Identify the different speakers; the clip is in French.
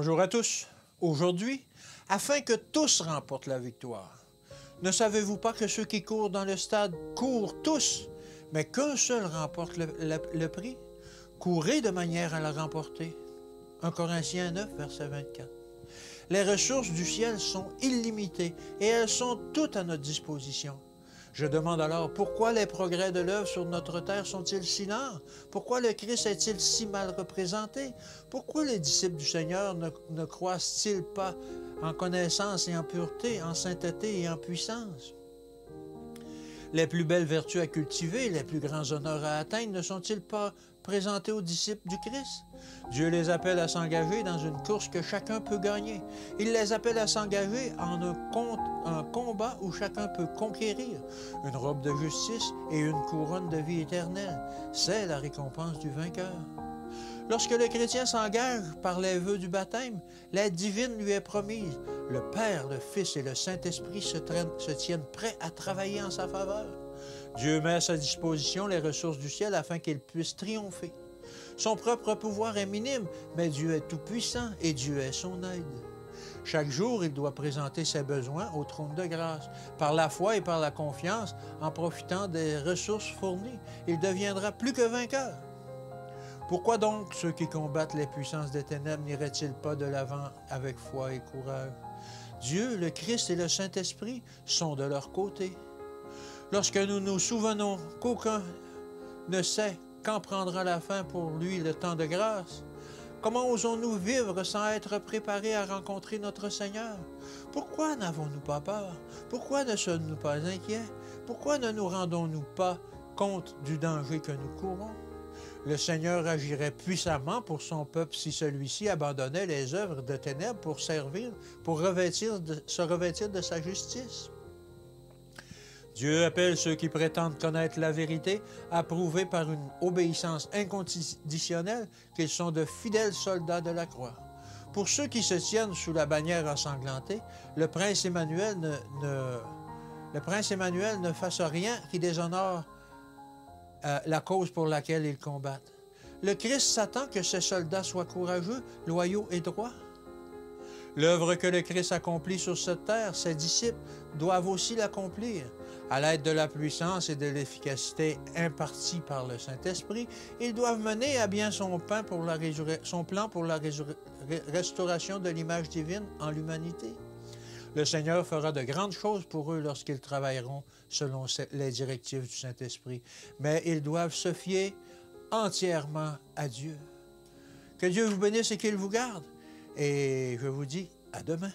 Speaker 1: Bonjour à tous. Aujourd'hui, afin que tous remportent la victoire, ne savez-vous pas que ceux qui courent dans le stade courent tous, mais qu'un seul remporte le prix? Courez de manière à le remporter. 1 Corinthiens 9, verset 24. Les ressources du ciel sont illimitées et elles sont toutes à notre disposition. Je demande alors, pourquoi les progrès de l'œuvre sur notre terre sont-ils si lents? Pourquoi le Christ est-il si mal représenté? Pourquoi les disciples du Seigneur ne croissent-ils pas en connaissance et en pureté, en sainteté et en puissance? Les plus belles vertus à cultiver, les plus grands honneurs à atteindre ne sont-ils pas présentés aux disciples du Christ? Dieu les appelle à s'engager dans une course que chacun peut gagner. Il les appelle à s'engager en un combat où chacun peut conquérir une robe de justice et une couronne de vie éternelle. C'est la récompense du vainqueur. Lorsque le chrétien s'engage par les vœux du baptême, l'aide divine lui est promise. Le Père, le Fils et le Saint-Esprit se tiennent prêts à travailler en sa faveur. Dieu met à sa disposition les ressources du ciel afin qu'il puisse triompher. Son propre pouvoir est minime, mais Dieu est tout-puissant et Dieu est son aide. Chaque jour, il doit présenter ses besoins au trône de grâce. Par la foi et par la confiance, en profitant des ressources fournies, il deviendra plus que vainqueur. Pourquoi donc ceux qui combattent les puissances des ténèbres n'iraient-ils pas de l'avant avec foi et courage? Dieu, le Christ et le Saint-Esprit sont de leur côté. Lorsque nous nous souvenons qu'aucun ne sait quand prendra la fin pour lui le temps de grâce, comment osons-nous vivre sans être préparés à rencontrer notre Seigneur? Pourquoi n'avons-nous pas peur? Pourquoi ne sommes-nous pas inquiets? Pourquoi ne nous rendons-nous pas compte du danger que nous courons? Le Seigneur agirait puissamment pour son peuple si celui-ci abandonnait les œuvres de ténèbres pour se revêtir de sa justice. Dieu appelle ceux qui prétendent connaître la vérité à prouver par une obéissance inconditionnelle qu'ils sont de fidèles soldats de la croix. Pour ceux qui se tiennent sous la bannière ensanglantée, le prince Emmanuel ne fasse rien qui déshonore la cause pour laquelle ils combattent. Le Christ s'attend que ces soldats soient courageux, loyaux et droits. L'œuvre que le Christ accomplit sur cette terre, ses disciples doivent aussi l'accomplir. À l'aide de la puissance et de l'efficacité impartie par le Saint-Esprit, ils doivent mener à bien son plan pour la restauration de l'image divine en l'humanité. Le Seigneur fera de grandes choses pour eux lorsqu'ils travailleront selon les directives du Saint-Esprit, mais ils doivent se fier entièrement à Dieu. Que Dieu vous bénisse et qu'il vous garde. Et je vous dis à demain.